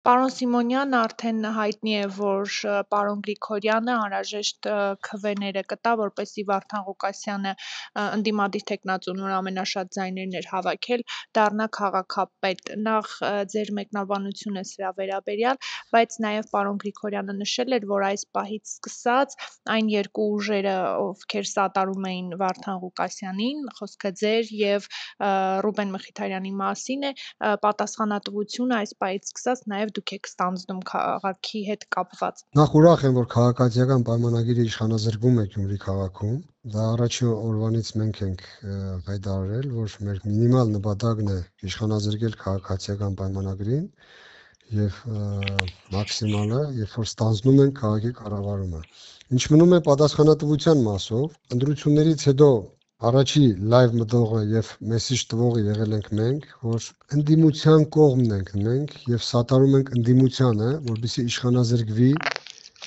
Պարոն Սիմոնյան արդեն հայտնի է, որ պարոն Գրիգորյանը անհրաժեշտ քվեները կտա, որպեսզի Վարդան Ղուկասյանը ընդդիմադիր թեկնածուն, որ ամենաշատ ձայներն էր հավաքել, դառնա քաղաքապետ։ Նախ ձեր մեկնաբանությունը սրա վերաբերյալ, բայց նաև պարոն Գրիգորյանը նշել էր, որ այս պահից սկսած այն երկու ուժերը, ովքեր սատարում էին Վարդան Ղուկասյանին, խոսքը ձեր եւ Ռուբեն Մխիթարյանի մասին է, պատասխանատվությունը այս պահից սկսած նաև դուք եք ստանձնում քաղաքի հետ կապված։ Նախ ուրախ եմ, որ քաղաքացիական պայմանագիրը իշխանազրկվում է Գյումրի քաղաքում։ Դա առաջին օրվանից մենք ենք հայտարարել, որ մեր մինիմալ նպատակն է իշխանազրկել քաղաքացիական պայմանագրին եւ մաքսիմալը, երբ որ ստանձնում ենք քաղաքի կառավարումը։ Ինչ մնում է պատասխանատվության մասով, ընտրություններից հետո առաջի լայվ մտողը եւ մեսիջ տվողը եղել ենք մենք, որ ընդդիմության կողմն ենք մենք եւ սատարում ենք ընդդիմությանը, որպեսզի իշխանազրկվի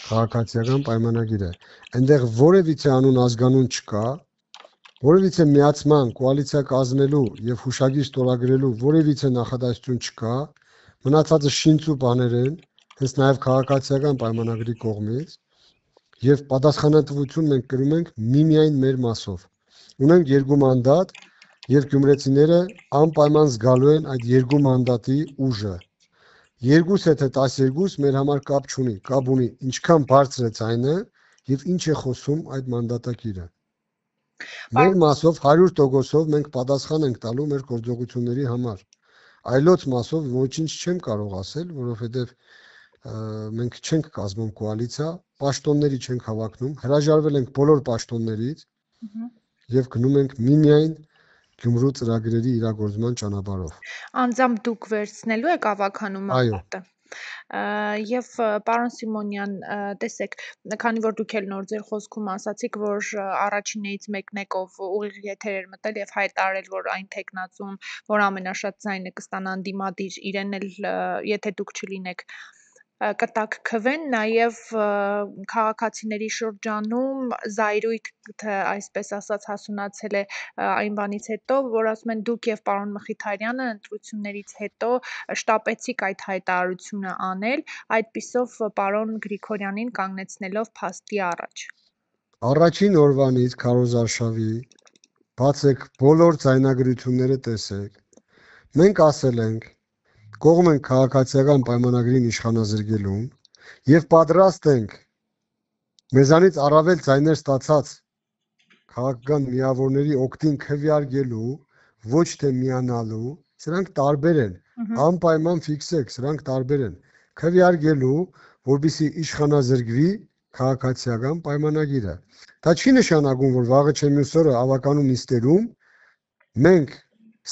քաղաքացիական պայմանագիրը։ Այնտեղ որևիցե անուն ազգանուն չկա, որևիցե միացման կոալիցիա կազմելու եւ հուշագիր ստորագրելու որևիցե նախադասություն չկա, մնացածը շինծ ու բաներ են, հենց նաեւ քաղաքացիական պայմանագրի կողմից եւ պատասխանատվություն մենք կրում ենք միմիայն մեր մասով։ Ունենք երկու մանդատ եւ գյումրեցիները անպայման զգալու են այդ երկու մանդատի ուժը։ 2 թե 12 մեր համար կապ չունի, կապ ունի ինչքան բարձր է ցայնը եւ ինչ է խոսում այդ մանդատակիրը։ Մեր մասով 100%-ով մենք պատասխան ենք տալու մեր գործողությունների համար։ Այլոց մասով ոչինչ չեմ կարող ասել, որովհետեւ մենք չենք կազմում կոալիցիա, պաշտոնների չենք հավակնում, հրաժարվել ենք բոլոր պաշտոններից եւ գնում ենք միմիայն Գյումրու ծրագրերի իրագործման ճանապարհով։ Անձամբ դուք վերցնելու եք ավականու մանդատը։ Եվ պարոն Սիմոնյան, տեսեք, քանի որ դուք էլ նոր ձեր խոսքում ասացիք, որ առաջիններից մեկն եք, ով ուղիղ եթեր էր մտել եւ հայտարարել, որ այն տեխնացում, որ ամենաշատ ձայնը կստանա ընդդիմադիր, իրեն էլ, եթե դուք չլինեք, կտակ քվեն, նաև քաղաքացիների շրջանում զայրույթ, այսպես ասած, հասունացել է այն բանից հետո, որ ասում են դուք եւ պարոն Մխիթարյանը ընտրություններից հետո շտապեցիք այդ հայտարարությունը անել, այդպիսով պարոն Գրիգորյանին կանգնեցնելով փաստի առաջ։ Առաջին օրվանից քարոզարշավի բացեք բոլոր ձայնագրությունները տեսեք։ Մենք ասել ենք կողմ ենք քաղաքացիական պայմանագրին իշխանազրկելուն եւ պատրաստ ենք մեզանից առավել ձայներ ստացած քաղաքական միավորների օգտին քվեարկելու, ոչ թե միանալու, սրանք տարբեր են, անպայման ֆիքսեք, սրանք տարբեր են, քվեարկելու, որպեսզի իշխանազրկվի քաղաքացիական պայմանագիրը։ Դա չի նշանակում, որ վաղը չէ մյուս օրը ավականու նիստերում մենք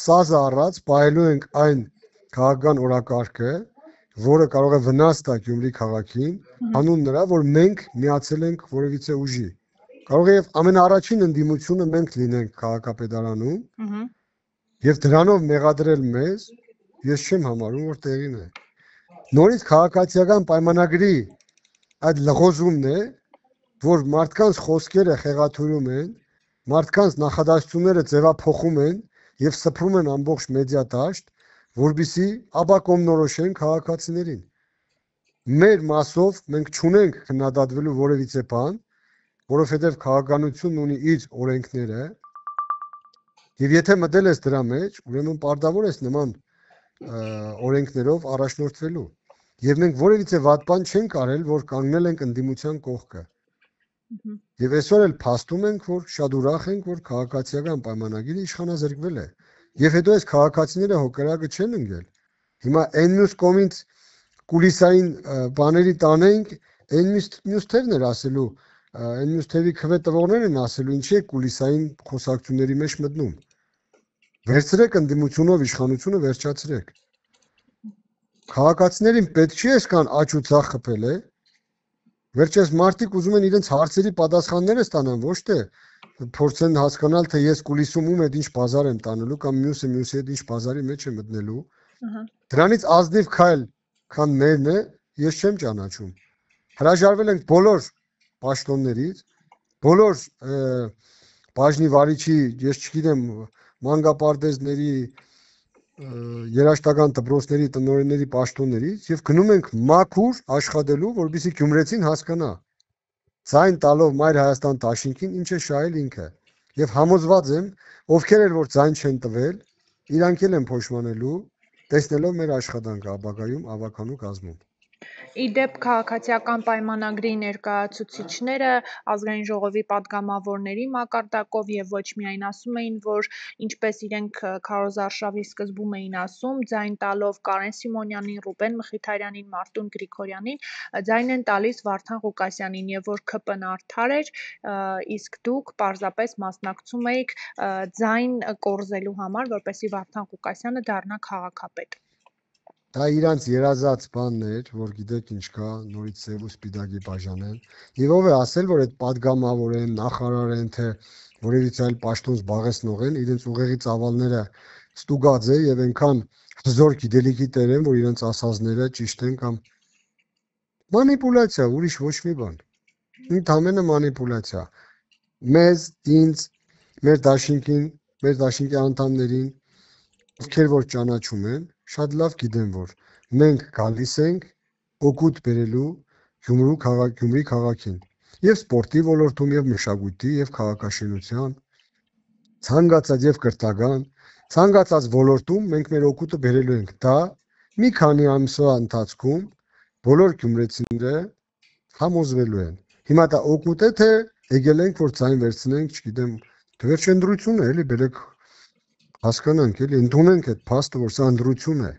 սազը առած պահելու ենք այն քաղաքական օրակարգը, որը կարող է վնաս տա Գյումրի քաղաքին, հանուն նրա, որ մենք միացել ենք որևիցե ուժի։ Կարող է եւ ամենաառաջին ընդդիմությունը մենք լինենք քաղաքապետարանում եւ դրանով մեղադրել մեզ, ես չեմ համարում, որ տեղին է։ Նորից քաղաքացիական պայմանագրի այդ լղոզումն է, որ մարդկանց խոսքերը խեղաթյուրում են, մարդկանց նախադասությունները ձևափոխում են եւ սփռում են ամբողջ մեդիա դաշտ, որբիսի ապակոմնորոշեն քաղաքացիներին։ Մեր մասով մենք չունենք քննադատվելու որևիցե բան, որովհետև քաղաքականությունն ունի իր օրենքները, եւ եթե մտել ես դրա մեջ, ուրեմն պարտավոր ես նման օրենքներով առաջնորդվելու։ Եվ մենք որևիցե վատ բան չենք արել, որ կանգնել ենք ընդդիմության կողքը։ Եվ այսօր էլ փաստում ենք, որ շատ ուրախ ենք, որ քաղաքացիական պայմանագիրը իշխանազրկվել է։ Եվ հետո այս քաղաքացիները հոգերակը չեն ընկել։ Հիմա այն մյուս կողմից կուլիսային բաների տանենք, այն մյուս թևն էր ասելու, այն մյուս թևի քվե տվողներն են ասելու, ինչի է կուլիսային խոսակցությունների մեջ մտնում։ Վերցրեք ընդդիմությունով իշխանությունը վերջացրեք։ Քաղաքացիներին պետք չի այսքան աճ ու ցախ խփել, է։ Վերջերս մարդիկ ուզում են իրենց հարցերի պատասխանները ստանան, ոչ թե փորձեն հասկանալ, թե ես կուլիսում ում հետ ինչ բազար եմ տանելու կամ մյուսի հետ ինչ բազարի մեջ է մտնելու։ Դրանից ազնիվ քայլ, քան մերն է, ես չեմ ճանաչում։ Հրաժարվել ենք բոլոր պաշտոններից, բոլոր բաժնի վարիչի, ես չգիտեմ, մանկապարտեզների, երաշտական դպրոցների տնօրենների պաշտոններից եւ գնում ենք մաքուր աշխատելու, որպեսզի գյումրեցին հասկանա ցայն տալով Մայր Հայաստան դաշինքին ինչ է շահել ինքը եւ համոզված եմ ովքեր էլ որ ցայն չեն տվել իրանք էլ են փոշմանելու տեսնելով մեր աշխատանքը ապագայում ավականու կազմում Իդեպ քաղաքացիական պայմանագրի ներկայացուցիչները ազգային ժողովի падգամավորների մակարդակով եւ ոչ միայն ասում էին, որ ինչպես իրենք քարոզարշավի սկզբում էին ասում, ձայն տալով Կարեն Սիմոնյանին, Ռուբեն Մխիթարյանին, Մարտուն Գրիգորյանին, ձայն են տալիս Վարդան Ղուկասյանին եւ որ ԿՊ-ն արդար էր, իսկ դուք պարզապես մասնակցում էիք ձայն կորզելու համար, որպեսզի Վարդան Ղուկասյանը դառնա քաղաքապետ։ Դա իրանց երազած բանն էր, որ գիտեք ինչ կա, նորից սև ու սպիտակի բաժանեն։ Եվ ով է ասել, որ այդ падգամավոր են, նախարար են, թե որևիցե այլ պաշտոն զբաղեցնող են, իրենց ուղեղի ծավալները ստուգած է եւ այնքան հզոր գիտելիքի տեր են, որ իրենց ասածները ճիշտ են կամ մանիպուլյացիա, ուրիշ ոչ մի բան։ Ընդհանրապես մանիպուլյացիա։ Մեզ, ինձ, մեր դաշինքի անդամներին, ովքեր որ ճանաչում են, շատ լավ գիտեն, որ մենք գալիս ենք օգուտ բերելու Գյումրի քաղաքին եւ սպորտի ոլորտում եւ մշակույթի եւ քաղաքաշինության ցանկացած եւ կրթական ցանկացած ոլորտում մենք մեր օգուտը բերելու ենք դա մի քանի ամսվա ընթացքում բոլոր գյումրեցիները համոզվելու են հիմա դա օգուտ է թե եկել ենք որ ցայն վերցնենք չգիտեմ վերջին դրություն է էլի բերեք հասկանանք էլի ընդունենք այդ փաստը որ սա ընդրություն է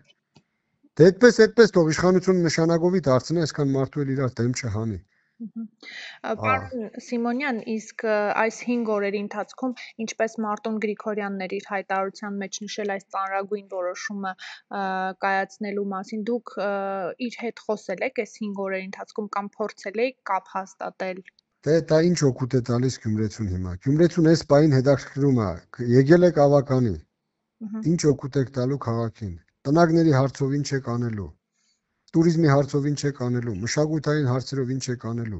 դե այդպես թող իշխանությունը նշանակովի դարձնի այսքան մարդու էլ իրար դեմ չհանի Պարոն Սիմոնյան, իսկ այս 5 օրերի ընթացքում ինչպես Մարտուն Գրիգորյանն էր իր հայտարարության մեջ նշել այս ծանրագույն որոշումը կայացնելու մասին, դուք իր հետ խոսել եք այս 5 օրերի ընթացքում կամ փորձել եք կապ հաստատել։ Դե դա ինչ օգուտ է տալիս Գյումրեցուն հիմա։ Գյումրեցուն այս պահին հետաքրքրում է, եկել եք ավականի։ Ինչ օգուտ եք տալու քաղաքին։ Տնագների հարցով ինչ եք անելու։ Տուրիզմի հարցով ինչ եք անելու, մշակութային հարցերով ինչ եք անելու։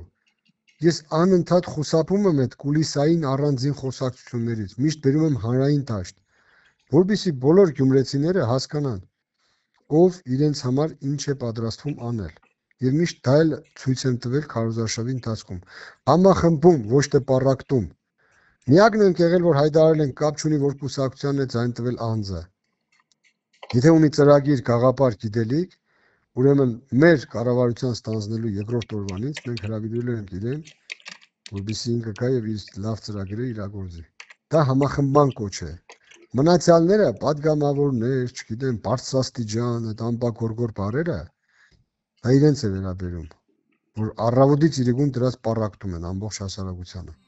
Ես անընդհատ խուսափում եմ այդ կուլիսային առանձին խոսակցություններից, միշտ բերում եմ հանրային դաշտ, որպեսզի բոլոր գյումրեցիները հասկանան, ով իրենց համար ինչ է պատրաստվում անել։ Եվ միշտ դա էլ ցույց եմ տվել քարոզարշավի ընթացքում։ Համախմբում, ոչ թե պառակտում։ Միակն ենք եղել, որ հայտարարել ենք կապ չունի, որ կուսակցությանն է ձայն տվել անձը։ Եթե ունի ծրագիր, գաղափար, գիտելիք, ուրեմն մեր կառավարության ստանձնելու երկրորդ օրվանից մենք հրավիրելու ենք իրեն, որպեսզի ինքը գա եւ իր լավ ծրագրերը իրագործի։ Դա համախմբման կոչ է։ Մնացյալները, падգամավորներ, չգիտեմ, բարձրաստիճան, այդ ամպակորգոր բառերը, դա իրենց է վերաբերում, որ առավոտից իրիկուն դրած պառակտում են ամբողջ հասարակությանը։